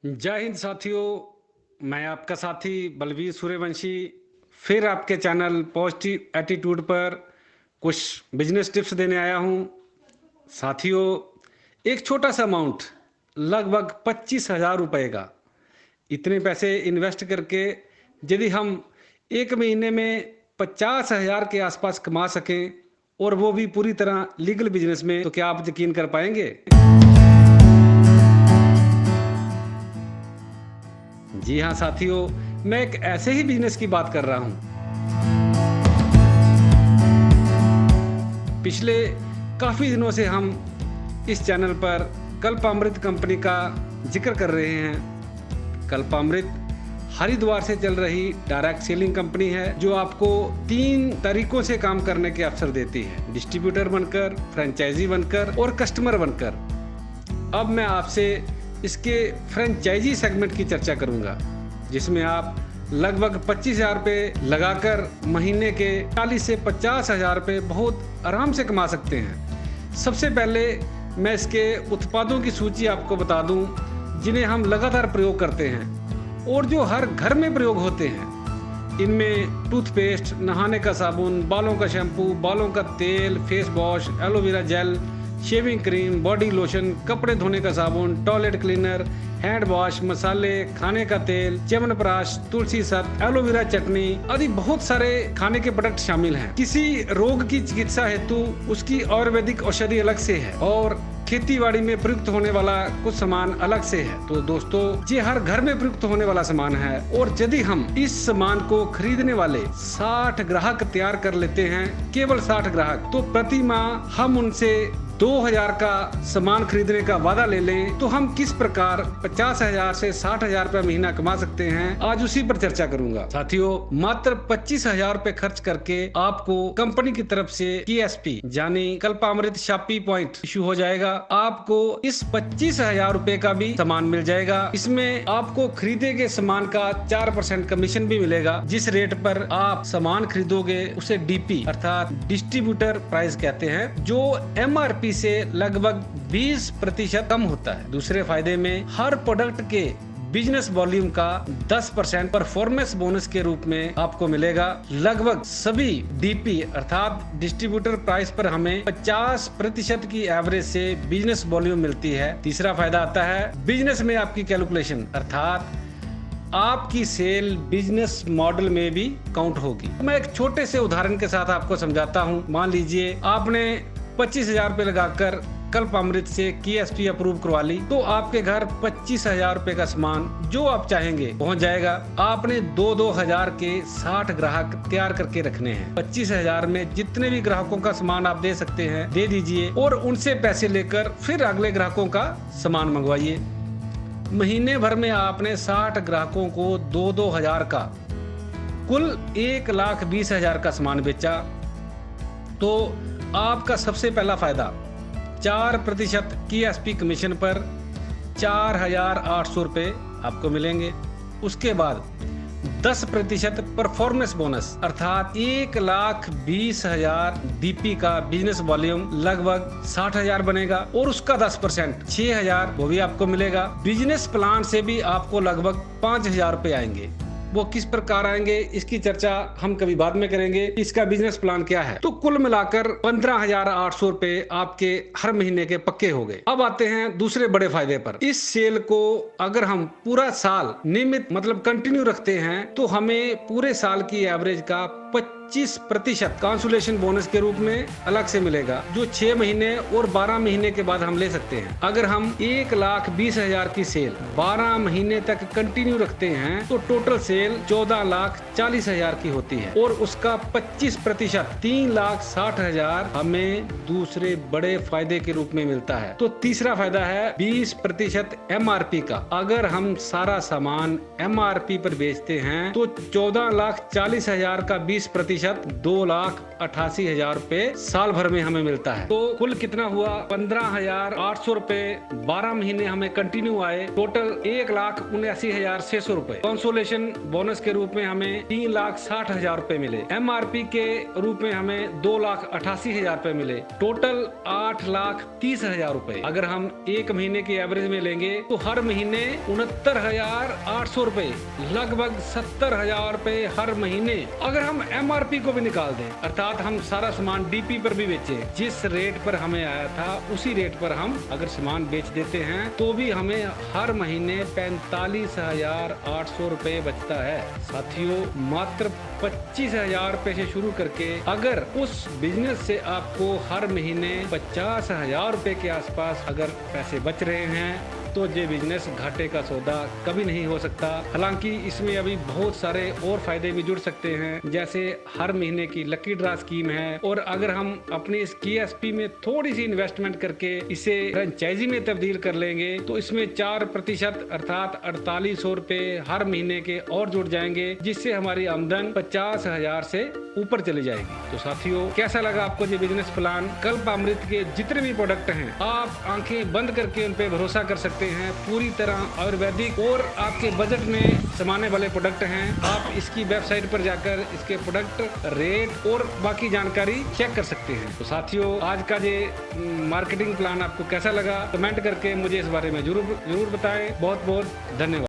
जय हिंद साथियों। मैं आपका साथी बलवीर सूर्यवंशी फिर आपके चैनल पॉजिटिव एटीट्यूड पर कुछ बिजनेस टिप्स देने आया हूं। साथियों, एक छोटा सा अमाउंट लगभग 25,000 रुपये का, इतने पैसे इन्वेस्ट करके यदि हम एक महीने में 50,000 के आसपास कमा सकें और वो भी पूरी तरह लीगल बिजनेस में, तो क्या आप यकीन कर पाएंगे? जी हाँ साथियों, मैं एक ऐसे ही बिजनेस की बात कर रहा हूँ। पिछले काफ़ी दिनों से हम इस चैनल पर कल्पामृत कंपनी का जिक्र कर रहे हैं। कल्पामृत हरिद्वार से चल रही डायरेक्ट सेलिंग कंपनी है, जो आपको 3 तरीकों से काम करने के अवसर देती है: डिस्ट्रीब्यूटर बनकर, फ्रेंचाइजी बनकर और कस्टमर बनकर। अब मैं आपसे इसके फ्रेंचाइजी सेगमेंट की चर्चा करूंगा, जिसमें आप लगभग 25,000 रुपये लगाकर महीने के 40 से 50,000 रुपये बहुत आराम से कमा सकते हैं। सबसे पहले मैं इसके उत्पादों की सूची आपको बता दूं, जिन्हें हम लगातार प्रयोग करते हैं और जो हर घर में प्रयोग होते हैं। इनमें टूथपेस्ट, नहाने का साबुन, बालों का शैम्पू, बालों का तेल, face wash, aloe vera gel, shaving cream, body lotion, कपड़े धोने का साबुन, टॉयलेट क्लीनर, हैंड वॉश, मसाले, खाने का तेल, च्यवनप्राश, तुलसी सत, एलोवेरा चटनी आदि बहुत सारे खाने के प्रोडक्ट शामिल हैं। किसी रोग की चिकित्सा हेतु उसकी आयुर्वेदिक औषधि अलग से है और खेतीबाड़ी में प्रयुक्त होने वाला कुछ सामान अलग से है। तो दोस्तों, ये हर घर में प्रयुक्त होने वाला सामान है और यदि हम इस सामान को खरीदने वाले 60 ग्राहक तैयार कर लेते हैं, केवल 60 ग्राहक, तो प्रति माह हम उनसे 2,000 का सामान खरीदने का वादा ले लें, तो हम किस प्रकार 50,000 से 60,000 रुपये महीना कमा सकते हैं, आज उसी पर चर्चा करूंगा। साथियों, मात्र 25,000 रुपये खर्च करके आपको कंपनी की तरफ से KSP यानी कल्पामृत शॉपी पॉइंट इशू हो जाएगा। आपको इस 25,000 रुपये का भी सामान मिल जाएगा। इसमें आपको खरीदे गए सामान का 4% कमीशन भी मिलेगा। जिस रेट पर आप सामान खरीदोगे उसे DP अर्थात डिस्ट्रीब्यूटर प्राइस कहते हैं, जो MRP से लगभग 20% कम होता है। दूसरे फायदे में हर प्रोडक्ट के बिजनेस वॉल्यूम का 10% परफॉर्मेंस बोनस के रूप में आपको मिलेगा। लगभग सभी DP अर्थात डिस्ट्रीब्यूटर प्राइस पर हमें 50% की एवरेज से बिजनेस वॉल्यूम मिलती है। तीसरा फायदा आता है बिजनेस में आपकी कैलकुलेशन अर्थात आपकी सेल बिजनेस मॉडल में भी काउंट होगी। मैं एक छोटे से उदाहरण के साथ आपको समझाता हूँ। मान लीजिए आपने 25,000 रुपये लगाकर कल्पामृत से KSP अप्रूव करवा ली, तो आपके घर 25,000 रुपये का सामान जो आप चाहेंगे पहुंच जाएगा। आपने 2,000 के 60 ग्राहक तैयार करके रखने हैं। 25,000 में जितने भी ग्राहकों का सामान आप दे सकते हैं दे दीजिए और उनसे पैसे लेकर फिर अगले ग्राहकों का सामान मंगवाइए। महीने भर में आपने 60 ग्राहकों को 2,000 का कुल 1,20,000 का सामान बेचा, तो आपका सबसे पहला फायदा 4% KSP कमीशन पर 4,800 रुपये आपको मिलेंगे। उसके बाद 10% परफॉर्मेंस बोनस अर्थात 1,20,000 DP का बिजनेस वॉल्यूम लगभग 60,000 बनेगा और उसका 10% 6,000 वो भी आपको मिलेगा। बिजनेस प्लान से भी आपको लगभग 5,000 रुपये आएंगे। वो किस प्रकार आएंगे इसकी चर्चा हम कभी बाद में करेंगे। इसका बिजनेस प्लान क्या है, तो कुल मिलाकर 15,800 रुपए आपके हर महीने के पक्के हो गए। अब आते हैं दूसरे बड़े फायदे पर। इस सेल को अगर हम पूरा साल नियमित मतलब कंटिन्यू रखते हैं, तो हमें पूरे साल की एवरेज का 25% कांसुलेशन बोनस के रूप में अलग से मिलेगा, जो 6 महीने और 12 महीने के बाद हम ले सकते हैं। अगर हम 1,20,000 की सेल 12 महीने तक कंटिन्यू रखते हैं, तो टोटल सेल 14,40,000 की होती है और उसका 25% 3,60,000 हमें दूसरे बड़े फायदे के रूप में मिलता है। तो तीसरा फायदा है 20% MRP का। अगर हम सारा सामान MRP पर बेचते हैं, तो 14,40,000 का 20%, 2,88,000 रुपए साल भर में हमें मिलता है। तो कुल कितना हुआ? 15,800 रुपए 12 महीने हमें कंटिन्यू आए। टोटल 1,79,600 रुपए। कंसोलेशन बोनस के रूप में हमें 3,60,000 रुपए मिले। MRP के रूप में हमें 2,88,000 रुपए मिले। टोटल 8,30,000 रुपए। अगर हम एक महीने की एवरेज में लेंगे तो हर महीने 69,800 रुपए, लगभग 70,000 रुपए हर महीने। अगर हम MRP को भी निकाल दें, अर्थात हम सारा सामान DP पर भी बेचे, जिस रेट पर हमें आया था उसी रेट पर हम अगर सामान बेच देते हैं तो भी हमें हर महीने 45,800 रुपए बचता है। साथियों, मात्र 25,000 रुपए से शुरू करके अगर उस बिजनेस से आपको हर महीने 50,000 रुपए के आसपास अगर पैसे बच रहे हैं तो ये बिजनेस घाटे का सौदा कभी नहीं हो सकता। हालांकि इसमें अभी बहुत सारे और फायदे भी जुड़ सकते हैं, जैसे हर महीने की लकी ड्रा स्कीम है, और अगर हम अपनी इस KSP में थोड़ी सी इन्वेस्टमेंट करके इसे फ्रेंचाइजी में तब्दील कर लेंगे तो इसमें 4% अर्थात 4,800 रुपए हर महीने के और जुड़ जाएंगे, जिससे हमारी आमदन 50,000 से ऊपर चली जाएगी। तो साथियों, कैसा लगा आपको ये बिजनेस प्लान? कल्पामृत के जितने भी प्रोडक्ट हैं आप आंखें बंद करके उन पे भरोसा कर सकते हैं। पूरी तरह आयुर्वेदिक और आपके बजट में समाने वाले प्रोडक्ट हैं। आप इसकी वेबसाइट पर जाकर इसके प्रोडक्ट रेट और बाकी जानकारी चेक कर सकते हैं। तो साथियों, आज का ये मार्केटिंग प्लान आपको कैसा लगा? कमेंट करके मुझे इस बारे में जरूर बताएं। बहुत बहुत धन्यवाद।